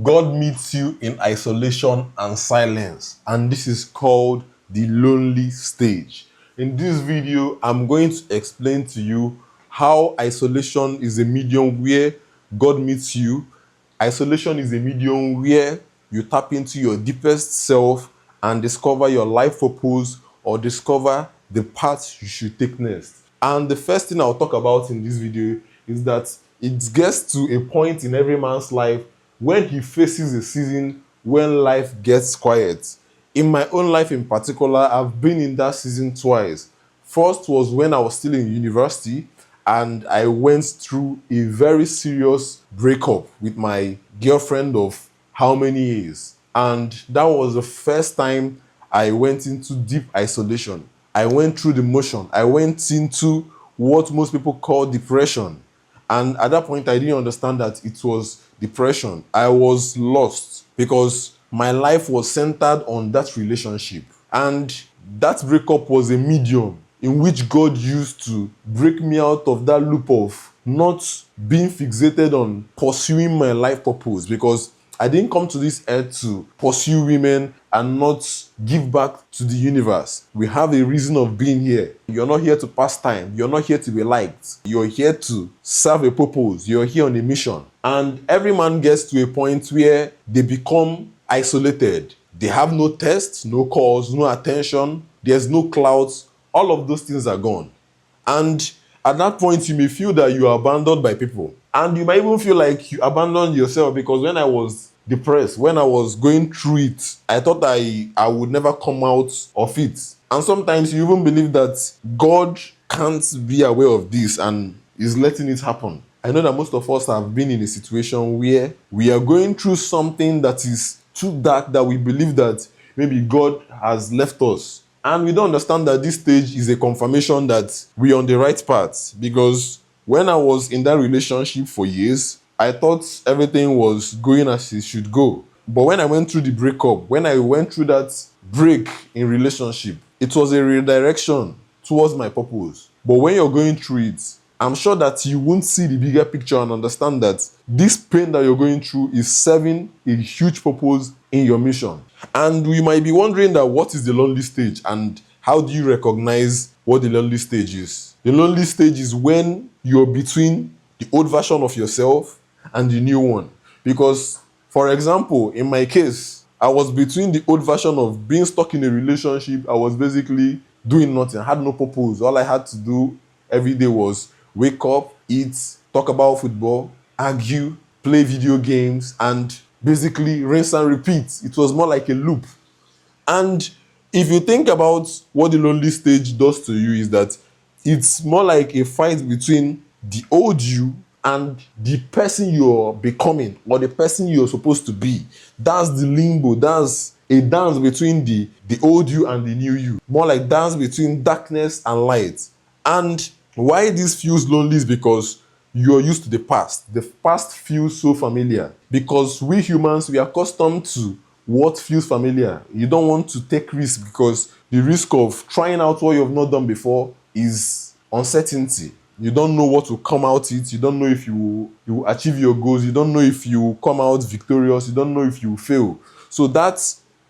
God meets you in isolation and silence, and this is called the lonely stage. In this video, I'm going to explain to you how isolation is a medium where God meets you. Isolation is a medium where you tap into your deepest self and discover your life purpose or discover the path you should take next. And the first thing I'll talk about in this video is that it gets to a point in every man's life when he faces a season when life gets quiet. In my own life in particular, I've been in that season twice. First was when I was still in university and I went through a very serious breakup with my girlfriend of how many years. And that was the first time I went into deep isolation. I went through the motion. I went into what most people call depression. And at that point, I didn't understand that it was depression. I was lost because my life was centered on that relationship. And that breakup was a medium in which God used to break me out of that loop of not being fixated on pursuing my life purpose, because I didn't come to this earth to pursue women and not give back to the universe. We have a reason of being here. You're not here to pass time. You're not here to be liked. You're here to serve a purpose. You're here on a mission. And every man gets to a point where they become isolated. They have no tests, no calls, no attention. There's no clouds. All of those things are gone. And at that point, you may feel that you are abandoned by people. And you might even feel like you abandoned yourself, because when I was depressed, when I was going through it, I thought I would never come out of it. And sometimes you even believe that God can't be aware of this and is letting it happen. I know that most of us have been in a situation where we are going through something that is too dark that we believe that maybe God has left us. And we don't understand that this stage is a confirmation that we're on the right path. Because when I was in that relationship for years, I thought everything was going as it should go. But when I went through the breakup, when I went through that break in relationship, it was a redirection towards my purpose. But when you're going through it, I'm sure that you won't see the bigger picture and understand that this pain that you're going through is serving a huge purpose in your mission. And we might be wondering that what is the lonely stage and how do you recognize what the lonely stage is? The lonely stage is when you're between the old version of yourself and the new one. Because, for example, in my case, I was between the old version of being stuck in a relationship. I was basically doing nothing. I had no purpose. All I had to do every day was wake up, eat, talk about football, argue, play video games, and basically rinse and repeat. It was more like a loop. And if you think about what the lonely stage does to you, is that it's more like a fight between the old you and the person you're becoming, or the person you're supposed to be. That's the limbo. That's a dance between the old you and the new you. More like dance between darkness and light. And why this feels lonely is because you're used to the past. The past feels so familiar. Because we humans, we are accustomed to what feels familiar. You don't want to take risks because the risk of trying out what you have not done before is uncertainty. You don't know what will come out it. You don't know if you will achieve your goals. You don't know if you will come out victorious. You don't know if you will fail. So that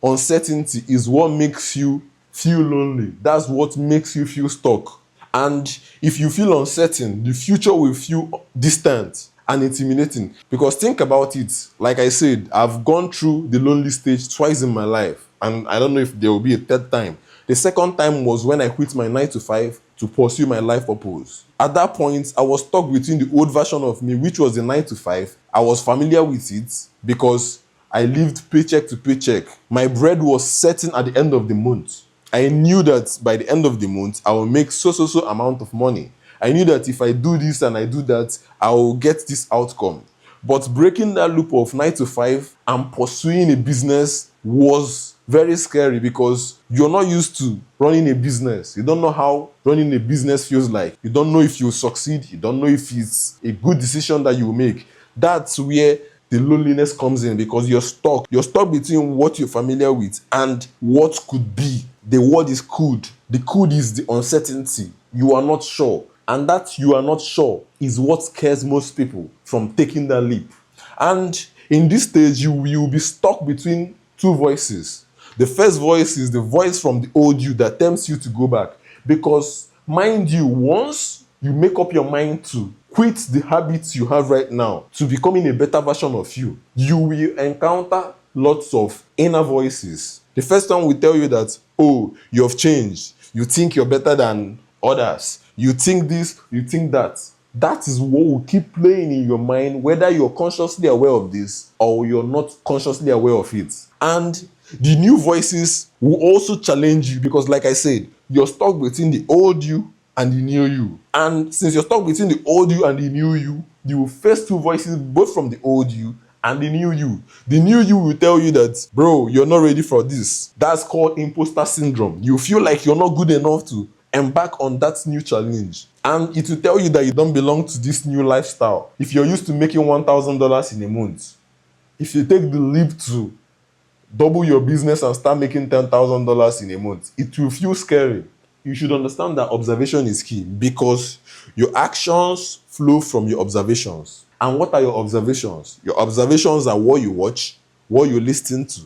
uncertainty is what makes you feel lonely. That's what makes you feel stuck. And if you feel uncertain, the future will feel distant and intimidating. Because think about it. Like I said, I've gone through the lonely stage twice in my life. And I don't know if there will be a third time. The second time was when I quit my 9 to 5 to pursue my life purpose. At that point, I was stuck between the old version of me, which was the 9 to 5. I was familiar with it because I lived paycheck to paycheck. My bread was certain at the end of the month. I knew that by the end of the month, I will make so amount of money. I knew that if I do this and I do that, I will get this outcome. But breaking that loop of 9 to 5 and pursuing a business was very scary, because you're not used to running a business. You don't know how running a business feels like. You don't know if you'll succeed. You don't know if it's a good decision that you will make. That's where the loneliness comes in, because you're stuck. You're stuck between what you're familiar with and what could be. The word is could. The could is the uncertainty. You are not sure. And that you are not sure is what scares most people from taking that leap. And In this stage, you will be stuck between two voices. The first voice is the voice from the old you that tempts you to go back. Because, mind you, once you make up your mind to quit the habits you have right now to becoming a better version of you, you will encounter lots of inner voices. The first one will tell you that, oh, you have changed. You think you're better than others. You think this, you think that. That is what will keep playing in your mind, whether you're consciously aware of this or you're not consciously aware of it. And the new voices will also challenge you because, like I said, you're stuck between the old you and the new you. And since you're stuck between the old you and the new you, you will face two voices, both from the old you and the new you. The new you will tell you that, bro, you're not ready for this. That's called imposter syndrome. You feel like you're not good enough to embark on that new challenge. And it will tell you that you don't belong to this new lifestyle. If you're used to making $1,000 in a month, if you take the leap to double your business and start making $10,000 in a month, it will feel scary. You should understand that observation is key because your actions flow from your observations. And what are your observations? Your observations are what you watch, what you listen to,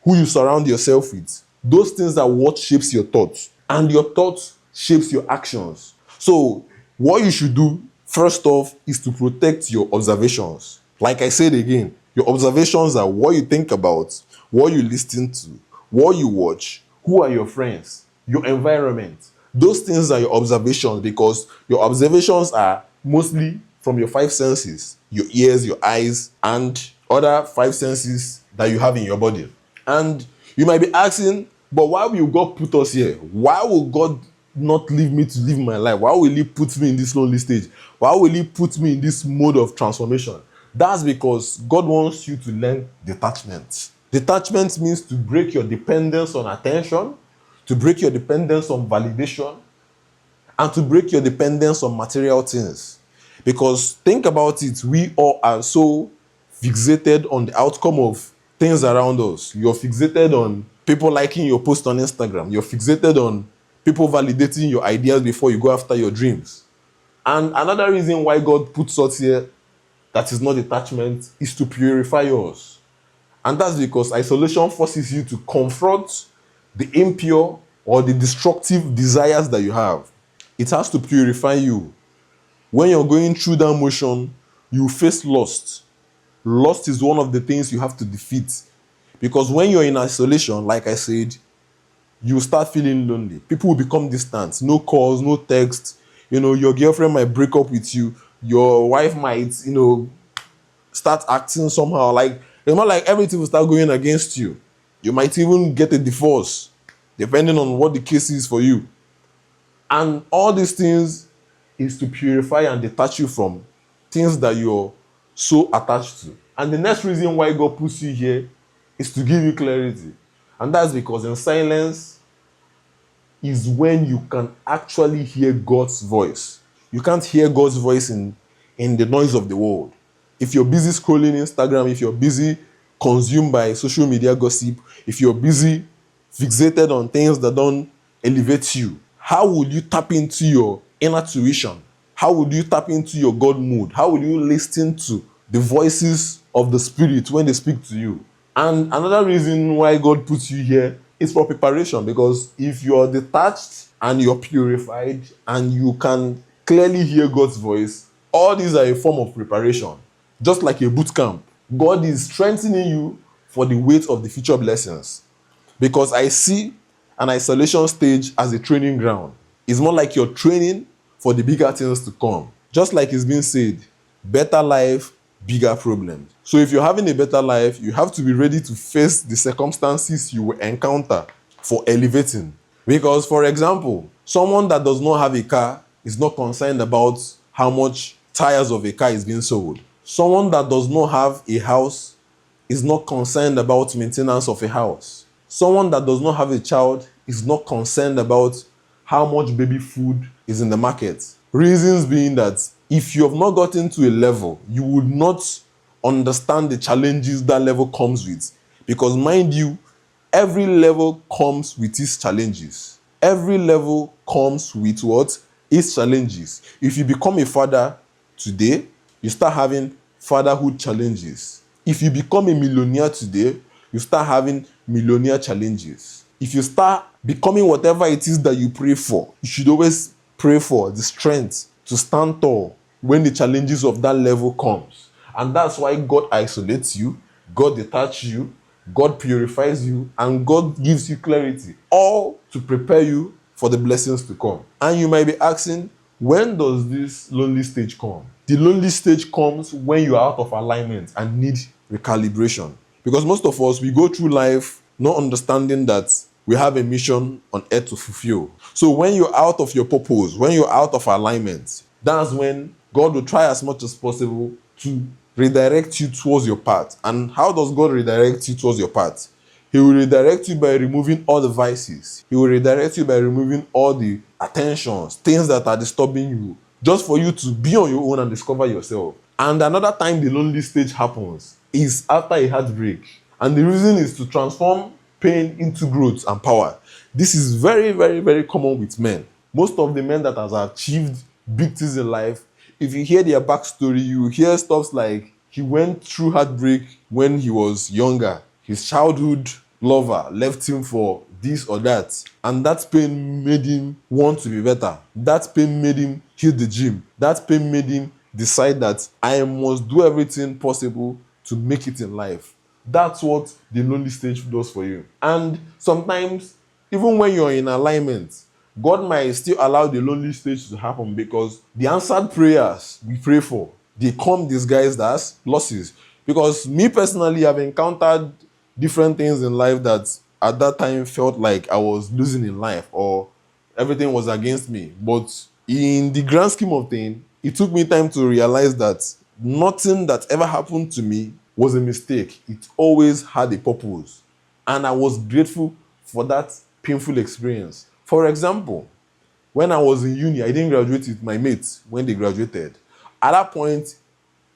who you surround yourself with. Those things are what shapes your thoughts. And your thoughts shapes your actions. So what you should do, first off, is to protect your observations. Like I said again, your observations are what you think about, what you listen to, what you watch, who are your friends, your environment. Those things are your observations because your observations are mostly from your five senses, your ears, your eyes, and other five senses that you have in your body. And you might be asking, but why will God put us here? Why will God not leave me to live my life? Why will He put me in this lonely stage? Why will He put me in this mode of transformation? That's because God wants you to learn detachment. Detachment means to break your dependence on attention, to break your dependence on validation, and to break your dependence on material things. Because think about it, we all are so fixated on the outcome of things around us. You're fixated on people liking your post on Instagram. You're fixated on people validating your ideas before you go after your dreams. And another reason why God puts us here that is not detachment is to purify us. And that's because isolation forces you to confront the impure or the destructive desires that you have. It has to purify you. When you're going through that motion, you face lust. Lust is one of the things you have to defeat. Because when you're in isolation, like I said, you start feeling lonely. People will become distant. No calls, no text. Your girlfriend might break up with you. Your wife might, start acting somehow. Like, it's not like everything will start going against you. You might even get a divorce, depending on what the case is for you. And all these things is to purify and detach you from things that you're so attached to. And the next reason why God puts you here is to give you clarity. And that's because in silence is when you can actually hear God's voice. You can't hear God's voice in the noise of the world. If you're busy scrolling Instagram, if you're busy consumed by social media gossip, if you're busy fixated on things that don't elevate you, how would you tap into your inner tuition? How would you tap into your God mood? How would you listen to the voices of the Spirit when they speak to you? And another reason why God puts you here is for preparation, because if you're detached and you're purified and you can clearly hear God's voice, all these are a form of preparation. Just like a boot camp, God is strengthening you for the weight of the future blessings. Because I see an isolation stage as a training ground. It's more like you're training for the bigger things to come. Just like it's been said, better life, bigger problems. So if you're having a better life, you have to be ready to face the circumstances you will encounter for elevating. Because, for example, someone that does not have a car is not concerned about how much tires of a car is being sold. Someone that does not have a house is not concerned about maintenance of a house. Someone that does not have a child is not concerned about how much baby food is in the market. Reasons being that if you have not gotten to a level, you would not understand the challenges that level comes with. Because mind you, every level comes with its challenges. Every level comes with what? Its challenges. If you become a father today, you start having fatherhood challenges. If you become a millionaire today, you start having millionaire challenges. If you start becoming whatever it is that you pray for, you should always pray for the strength to stand tall when the challenges of that level comes. And that's why God isolates you, God detaches you, God purifies you, and God gives you clarity, all to prepare you for the blessings to come. And you might be asking, when does this lonely stage come? The lonely stage comes when you are out of alignment and need recalibration. Because most of us, we go through life not understanding that we have a mission on earth to fulfill. So when you're out of your purpose, when you're out of alignment, that's when God will try as much as possible to redirect you towards your path. And how does God redirect you towards your path? He will redirect you by removing all the vices. He will redirect you by removing all the attentions, things that are disturbing you, just for you to be on your own and discover yourself. And another time the lonely stage happens is after a heartbreak. And the reason is to transform pain into growth and power. This is very, very, very common with men. Most of the men that has achieved big things in life, if you hear their backstory, you hear stuff like he went through heartbreak when he was younger. His childhood lover left him for this or that, and that pain made him want to be better. That pain made him hit the gym. That pain made him decide that I must do everything possible to make it in life. That's what the lonely stage does for you. And sometimes, even when you're in alignment, God might still allow the lonely stage to happen because the answered prayers we pray for, they come disguised as losses. Because me personally, I've encountered different things in life that at that time felt like I was losing in life or everything was against me. But in the grand scheme of things, it took me time to realize that nothing that ever happened to me was a mistake. It always had a purpose. And I was grateful for that painful experience. For example, when I was in uni, I didn't graduate with my mates when they graduated. At that point,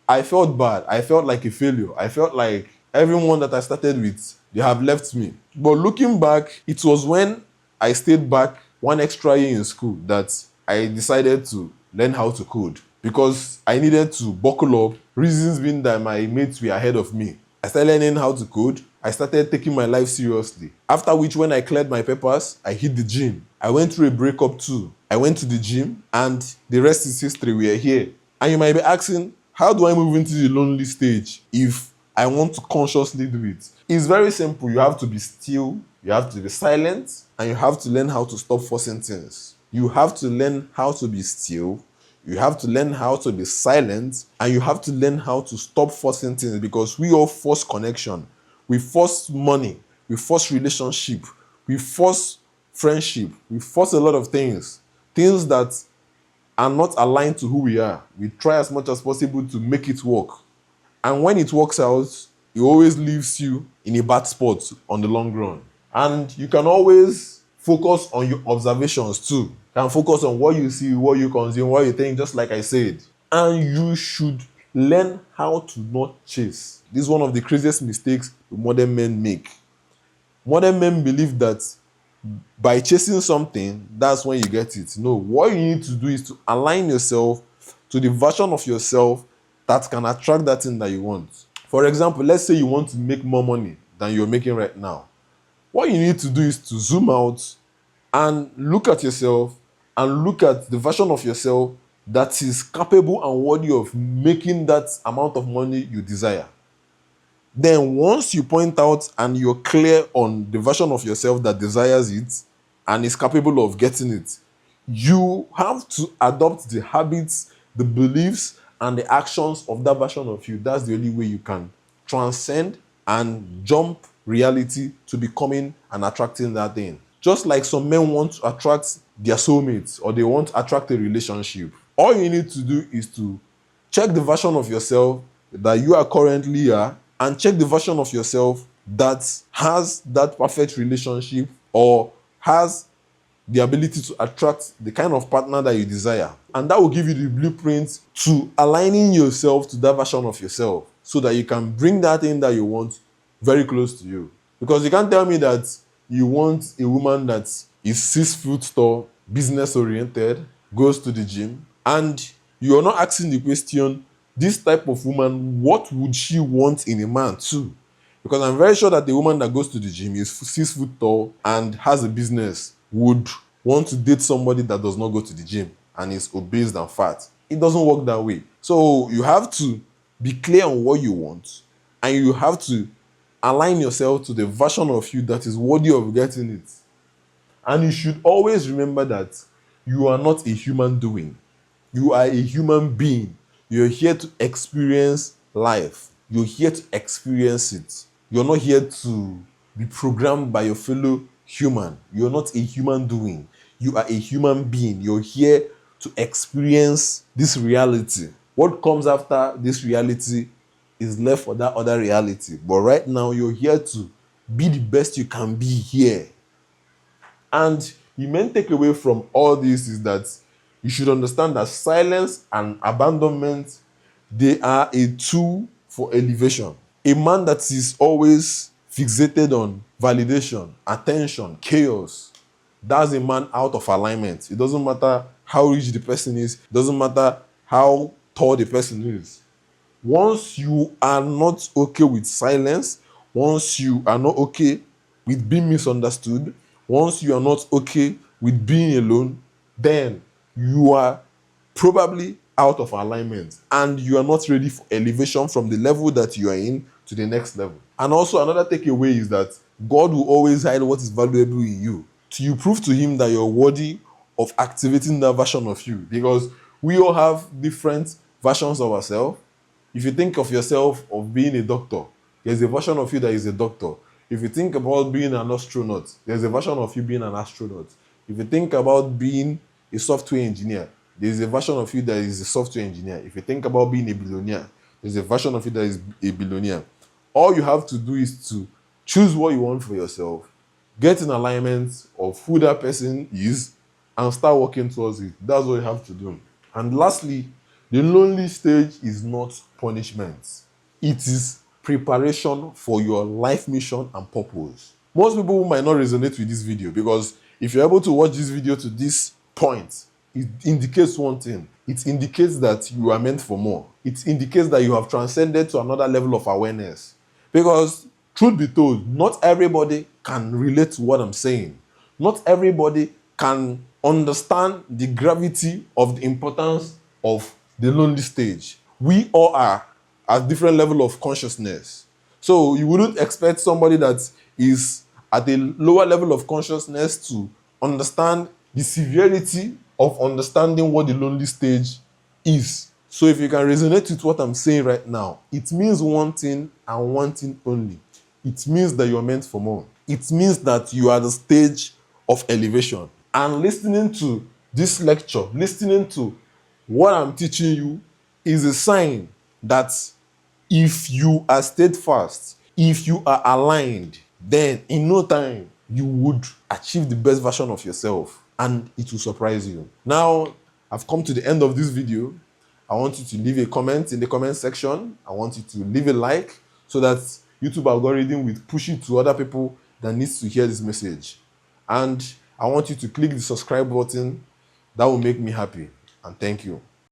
I felt bad. I felt like a failure. I felt like everyone that I started with, they have left me. But looking back, it was when I stayed back one extra year in school that I decided to learn how to code because I needed to buckle up, reasons being that my mates were ahead of me. I started learning how to code. I started taking my life seriously. After which, when I cleared my papers, I hit the gym. I went through a breakup too. I went to the gym and the rest is history. We are here. And you might be asking, how do I move into the lonely stage if I want to consciously do it? It's very simple. You have to be still, you have to be silent, and you have to learn how to stop forcing things. You have to learn how to be still, you have to learn how to be silent, and you have to learn how to stop forcing things because we all force connection. We force money, we force relationship, we force friendship, we force a lot of things. Things that are not aligned to who we are. We try as much as possible to make it work. And when it works out, it always leaves you in a bad spot on the long run. And you can always focus on your observations too. You can focus on what you see, what you consume, what you think, just like I said. And you should learn how to not chase. This is one of the craziest mistakes modern men make. Modern men believe that by chasing something, that's when you get it. No, what you need to do is to align yourself to the version of yourself that can attract that thing that you want. For example, let's say you want to make more money than you're making right now. What you need to do is to zoom out and look at yourself and look at the version of yourself that is capable and worthy of making that amount of money you desire. Then once you point out and you're clear on the version of yourself that desires it and is capable of getting it, you have to adopt the habits, the beliefs, and the actions of that version of you. That's the only way you can transcend and jump reality to becoming and attracting that thing. Just like some men want to attract their soulmates or they want to attract a relationship, all you need to do is to check the version of yourself that you are currently are and check the version of yourself that has that perfect relationship or has the ability to attract the kind of partner that you desire. And that will give you the blueprint to aligning yourself to that version of yourself so that you can bring that thing that you want very close to you. Because you can't tell me that you want a woman that is 6 foot tall, business oriented, goes to the gym, and you're not asking the question, this type of woman, what would she want in a man too? Because I'm very sure that the woman that goes to the gym is 6 foot tall and has a business would want to date somebody that does not go to the gym and is obese and fat. It doesn't work that way. So you have to be clear on what you want, and you have to align yourself to the version of you that is worthy of getting it. And you should always remember that you are not a human doing. You are a human being. You're here to experience life. You're here to experience it. You're not here to be programmed by your fellow human. You're not a human doing. You are a human being. You're here to experience this reality. What comes after this reality is left for that other reality. But right now, you're here to be the best you can be here. And the main takeaway from all this is that you should understand that silence and abandonment, they are a tool for elevation. A man that is always fixated on validation, attention, chaos, that's a man out of alignment. It doesn't matter how rich the person is, it doesn't matter how tall the person is. Once you are not okay with silence, once you are not okay with being misunderstood, once you are not okay with being alone, then you are probably out of alignment and you are not ready for elevation from the level that you are in to the next level. And also another takeaway is that God will always hide what is valuable in you till you prove to him that you're worthy of activating that version of you, because we all have different versions of ourselves. If you think of yourself of being a doctor, there's a version of you that is a doctor. If you think about being an astronaut, there's a version of you being an astronaut. If you think about being a software engineer, there's a version of you that is a software engineer. If you think about being a billionaire, there's a version of you that is a billionaire. All you have to do is to choose what you want for yourself, get in alignment of who that person is, and start working towards it. That's what you have to do. And lastly, the lonely stage is not punishment. It is preparation for your life mission and purpose. Most people might not resonate with this video, because if you're able to watch this video to this point, it indicates one thing. It indicates that you are meant for more. It indicates that you have transcended to another level of awareness. Because, truth be told, not everybody can relate to what I'm saying. Not everybody can understand the gravity of the importance of the lonely stage. We all are at different level of consciousness. So you wouldn't expect somebody that is at a lower level of consciousness to understand the severity of understanding what the lonely stage is. So if you can resonate with what I'm saying right now, it means one thing and one thing only. It means that you're meant for more. It means that you are at the stage of elevation. And listening to this lecture, listening to what I'm teaching you, is a sign that if you are steadfast, if you are aligned, then in no time you would achieve the best version of yourself, and it will surprise you. Now, I've come to the end of this video. I want you to leave a comment in the comment section. I want you to leave a like so that YouTube algorithm will push it to other people that needs to hear this message. And I want you to click the subscribe button. That will make me happy. And thank you.